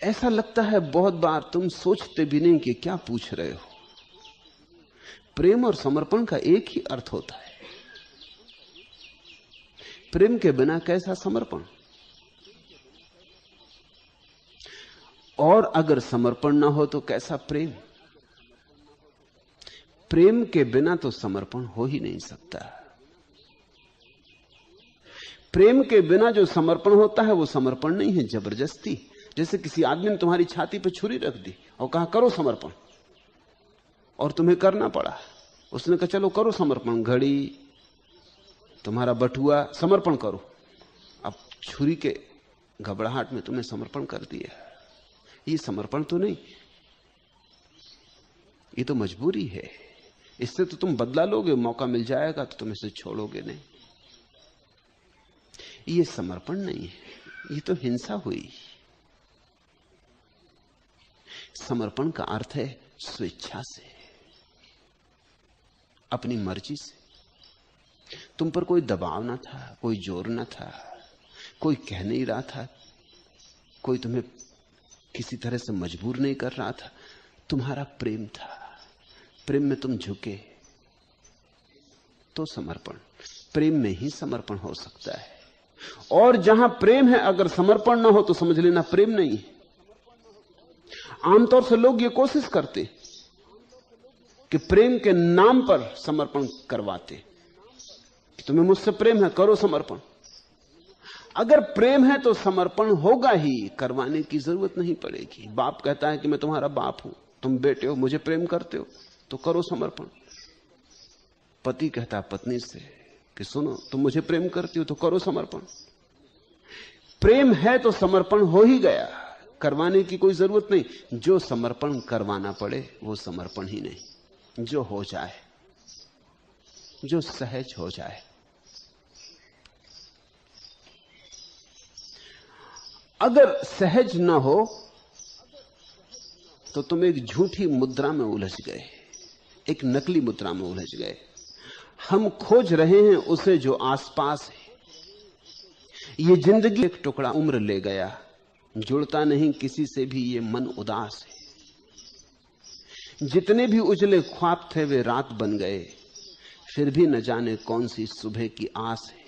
ऐसा लगता है बहुत बार तुम सोचते भी नहीं कि क्या पूछ रहे हो। प्रेम और समर्पण का एक ही अर्थ होता है। प्रेम के बिना कैसा समर्पण, और अगर समर्पण ना हो तो कैसा प्रेम। प्रेम के बिना तो समर्पण हो ही नहीं सकता। प्रेम के बिना जो समर्पण होता है वो समर्पण नहीं है, जबरदस्ती। जैसे किसी आदमी ने तुम्हारी छाती पर छुरी रख दी और कहा करो समर्पण, और तुम्हें करना पड़ा। उसने कहा चलो करो समर्पण, घड़ी, तुम्हारा बटुआ, समर्पण करो। अब छुरी के घबराहट में तुमने समर्पण कर दिया। ये समर्पण तो नहीं, ये तो मजबूरी है। इससे तो तुम बदला लोगे, मौका मिल जाएगा तो तुम इसे छोड़ोगे नहीं। ये समर्पण नहीं है, ये तो हिंसा हुई। समर्पण का अर्थ है स्वेच्छा से, अपनी मर्जी से। तुम पर कोई दबाव ना था, कोई जोर ना था, कोई कह नहीं रहा था, कोई तुम्हें किसी तरह से मजबूर नहीं कर रहा था। तुम्हारा प्रेम था, प्रेम में तुम झुके तो समर्पण। प्रेम में ही समर्पण हो सकता है। और जहां प्रेम है अगर समर्पण ना हो तो समझ लेना प्रेम नहीं है। आमतौर से लोग ये कोशिश करते कि प्रेम के नाम पर समर्पण करवाते कि तुम्हें मुझसे प्रेम है, करो समर्पण। अगर प्रेम है तो समर्पण होगा ही, करवाने की जरूरत नहीं पड़ेगी। बाप कहता है कि मैं तुम्हारा बाप हूं, तुम बेटे हो, मुझे प्रेम करते हो तो करो समर्पण। पति कहता है पत्नी से कि सुनो तुम मुझे प्रेम करती हो तो करो समर्पण। प्रेम है तो समर्पण हो ही गया, करवाने की कोई जरूरत नहीं। जो समर्पण करवाना पड़े वो समर्पण ही नहीं, जो हो जाए, जो सहज हो जाए। अगर सहज ना हो तो तुम एक झूठी मुद्रा में उलझ गए, एक नकली मुद्रा में उलझ गए। हम खोज रहे हैं उसे जो आसपास है। ये जिंदगी एक टुकड़ा उम्र ले गया, जुड़ता नहीं किसी से भी ये मन उदास है। जितने भी उजले ख्वाब थे वे रात बन गए, फिर भी न जाने कौन सी सुबह की आस है।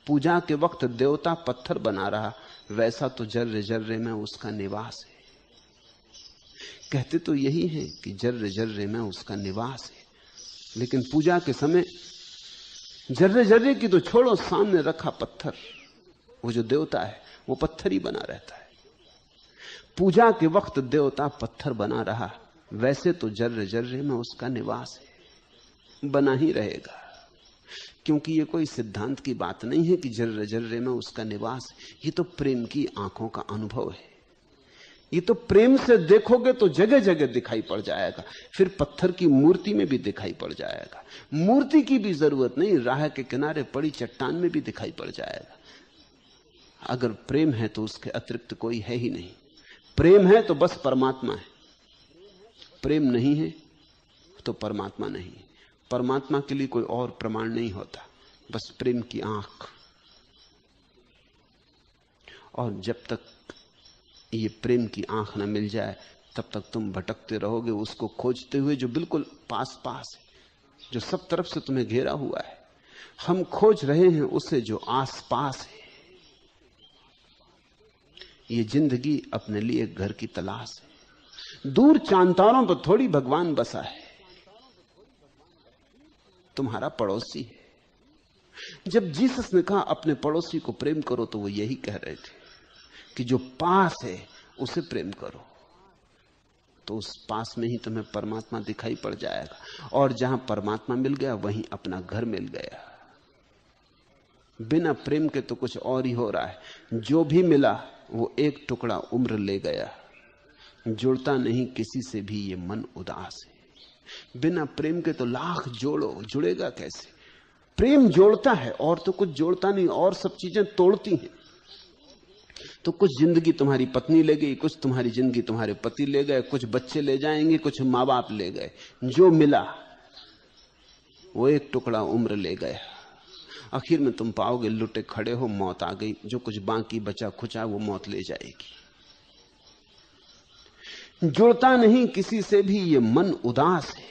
पूजा के वक्त देवता पत्थर बना रहा, वैसा तो जर्रे जर्रे में उसका निवास है। कहते तो यही है कि जर्रे जर्रे में उसका निवास है, लेकिन पूजा के समय जर्रे जर्रे की तो छोड़ो, सामने रखा पत्थर, वो जो देवता है वो पत्थर ही बना रहता है। पूजा के वक्त देवता पत्थर बना रहा, वैसे तो जर्रे जर्रे में उसका निवास है, बना ही रहेगा। क्योंकि ये कोई सिद्धांत की बात नहीं है कि जर्रे जर्रे में उसका निवास है। ये तो प्रेम की आंखों का अनुभव है। ये तो प्रेम से देखोगे तो जगह जगह दिखाई पड़ जाएगा, फिर पत्थर की मूर्ति में भी दिखाई पड़ जाएगा। मूर्ति की भी जरूरत नहीं, राह के किनारे पड़ी चट्टान में भी दिखाई पड़ जाएगा। अगर प्रेम है तो उसके अतिरिक्त कोई है ही नहीं। प्रेम है तो बस परमात्मा है, प्रेम नहीं है तो परमात्मा नहीं। परमात्मा के लिए कोई और प्रमाण नहीं होता, बस प्रेम की आंख। और जब तक ये प्रेम की आंख न मिल जाए तब तक तुम भटकते रहोगे, उसको खोजते हुए जो बिल्कुल पास पास है, जो सब तरफ से तुम्हें घेरा हुआ है। हम खोज रहे हैं उसे जो आस पास है। ये जिंदगी अपने लिए घर की तलाश है। दूर चांतारों पर थोड़ी भगवान बसा है, तुम्हारा पड़ोसी है। जब जीसस ने कहा अपने पड़ोसी को प्रेम करो तो वो यही कह रहे थे कि जो पास है उसे प्रेम करो, तो उस पास में ही तुम्हें परमात्मा दिखाई पड़ जाएगा। और जहां परमात्मा मिल गया वहीं अपना घर मिल गया। बिना प्रेम के तो कुछ और ही हो रहा है। जो भी मिला वो एक टुकड़ा उम्र ले गया, जुड़ता नहीं किसी से भी ये मन उदास है। बिना प्रेम के तो लाख जोड़ो, जुड़ेगा कैसे? प्रेम जोड़ता है और तो कुछ जोड़ता नहीं, और सब चीजें तोड़ती हैं। तो कुछ जिंदगी तुम्हारी पत्नी ले गई, कुछ तुम्हारी जिंदगी तुम्हारे पति ले गए, कुछ बच्चे ले जाएंगे, कुछ माँ बाप ले गए। जो मिला वो एक टुकड़ा उम्र ले गया। आखिर में तुम पाओगे लुटे खड़े हो, मौत आ गई, जो कुछ बाकी बचा खुचा वो मौत ले जाएगी। जुड़ता नहीं किसी से भी, ये मन उदास है,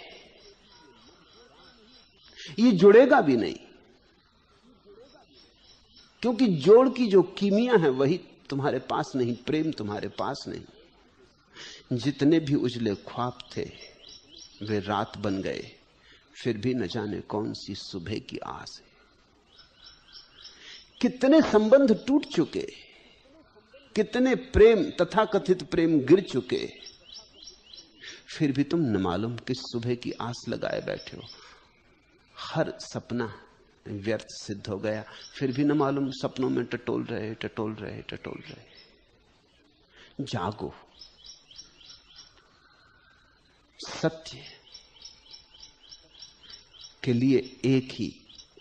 ये जुड़ेगा भी नहीं, क्योंकि जोड़ की जो कीमिया है वही तुम्हारे पास नहीं, प्रेम तुम्हारे पास नहीं। जितने भी उजले ख्वाब थे वे रात बन गए, फिर भी न जाने कौन सी सुबह की आस है। कितने संबंध टूट चुके, कितने प्रेम तथाकथित प्रेम गिर चुके, फिर भी तुम न मालूम किस सुबह की आस लगाए बैठे हो। हर सपना व्यर्थ सिद्ध हो गया, फिर भी न मालूम सपनों में टटोल रहे टटोल रहे टटोल रहे। जागो, सत्य के लिए एक ही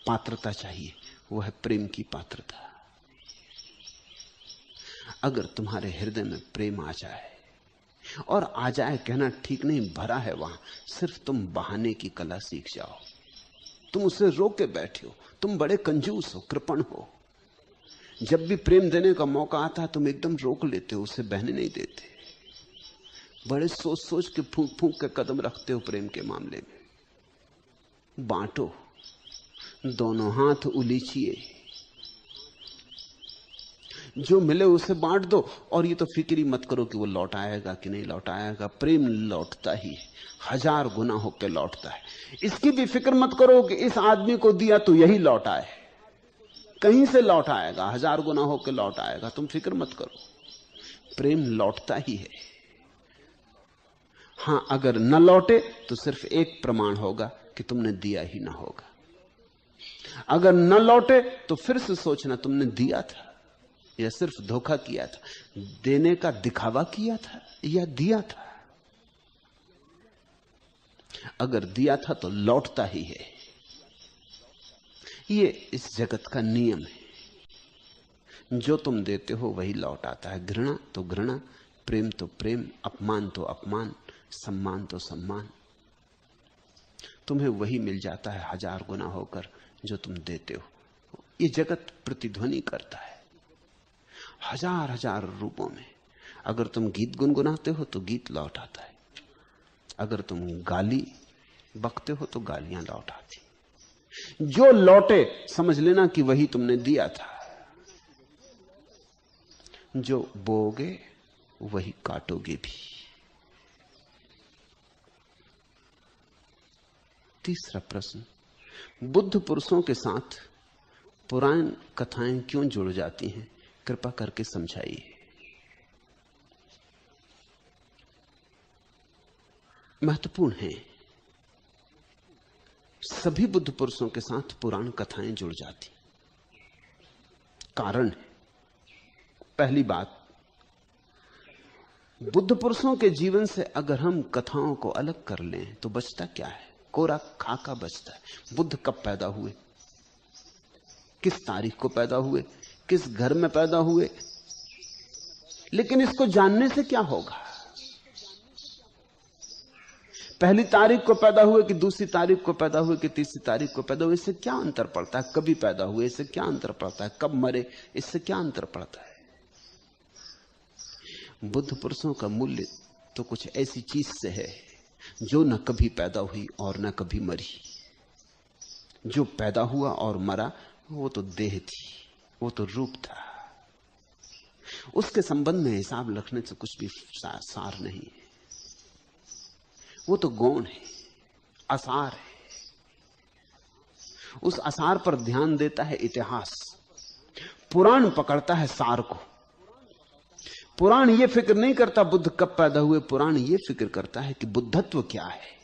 पात्रता चाहिए, वो है प्रेम की पात्रता। अगर तुम्हारे हृदय में प्रेम आ जाए, और आ जाए कहना ठीक नहीं, भरा है वहां, सिर्फ तुम बहाने की कला सीख जाओ। तुम उसे रोके बैठे हो, तुम बड़े कंजूस हो, कृपण हो। जब भी प्रेम देने का मौका आता है तुम एकदम रोक लेते हो, उसे बहने नहीं देते। बड़े सोच सोच के फूंक फूंक के कदम रखते हो प्रेम के मामले में। बांटो, दोनों हाथ उलीचिए, जो मिले उसे बांट दो। और ये तो फिक्र ही मत करो कि वो लौट आएगा कि नहीं लौट आएगा, प्रेम लौटता ही है, 1000 गुना होकर लौटता है। इसकी भी फिक्र मत करो कि इस आदमी को दिया तो यही लौट आए, कहीं से लौट आएगा, 1000 गुना होकर लौट आएगा, तुम फिक्र मत करो, प्रेम लौटता ही है। हां, अगर न लौटे तो सिर्फ एक प्रमाण होगा कि तुमने दिया ही ना होगा। अगर न लौटे तो फिर से सोचना तुमने दिया था या सिर्फ धोखा किया था, देने का दिखावा किया था या दिया था। अगर दिया था तो लौटता ही है, ये इस जगत का नियम है। जो तुम देते हो वही लौट आता है। घृणा तो घृणा, प्रेम तो प्रेम, अपमान तो अपमान, सम्मान तो सम्मान, तुम्हें वही मिल जाता है 1000 गुना होकर जो तुम देते हो। ये जगत प्रतिध्वनि करता है 1000 रूपों में। अगर तुम गीत गुनगुनाते हो तो गीत लौट आता है, अगर तुम गाली बकते हो तो गालियां लौट आती। जो लौटे समझ लेना कि वही तुमने दिया था। जो बोओगे वही काटोगे भी। तीसरा प्रश्न, बुद्ध पुरुषों के साथ पुराण कथाएं क्यों जुड़ जाती हैं, कृपा करके समझाइए। महत्वपूर्ण है। सभी बुद्ध पुरुषों के साथ पुराण कथाएं जुड़ जाती। कारण है, पहली बात, बुद्ध पुरुषों के जीवन से अगर हम कथाओं को अलग कर लें तो बचता क्या है? कोरा खाका बचता है। बुद्ध कब पैदा हुए, किस तारीख को पैदा हुए, किस घर में पैदा हुए, लेकिन इसको जानने से क्या होगा? पहली तारीख को पैदा हुए कि दूसरी तारीख को पैदा हुए कि तीसरी तारीख को पैदा हुए, इससे क्या अंतर पड़ता है? कभी पैदा हुए इससे क्या अंतर पड़ता है? कब मरे इससे क्या अंतर पड़ता है? बुद्ध पुरुषों का मूल्य तो कुछ ऐसी चीज से है जो न कभी पैदा हुई और न कभी मरी। जो पैदा हुआ और मरा वो तो देह थी, वो तो रूप था, उसके संबंध में हिसाब रखने से कुछ भी सार नहीं है। वो तो गौण है, आसार है। उस आसार पर ध्यान देता है इतिहास। पुराण पकड़ता है सार को। पुराण ये फिक्र नहीं करता बुद्ध कब पैदा हुए, पुराण ये फिक्र करता है कि बुद्धत्व क्या है,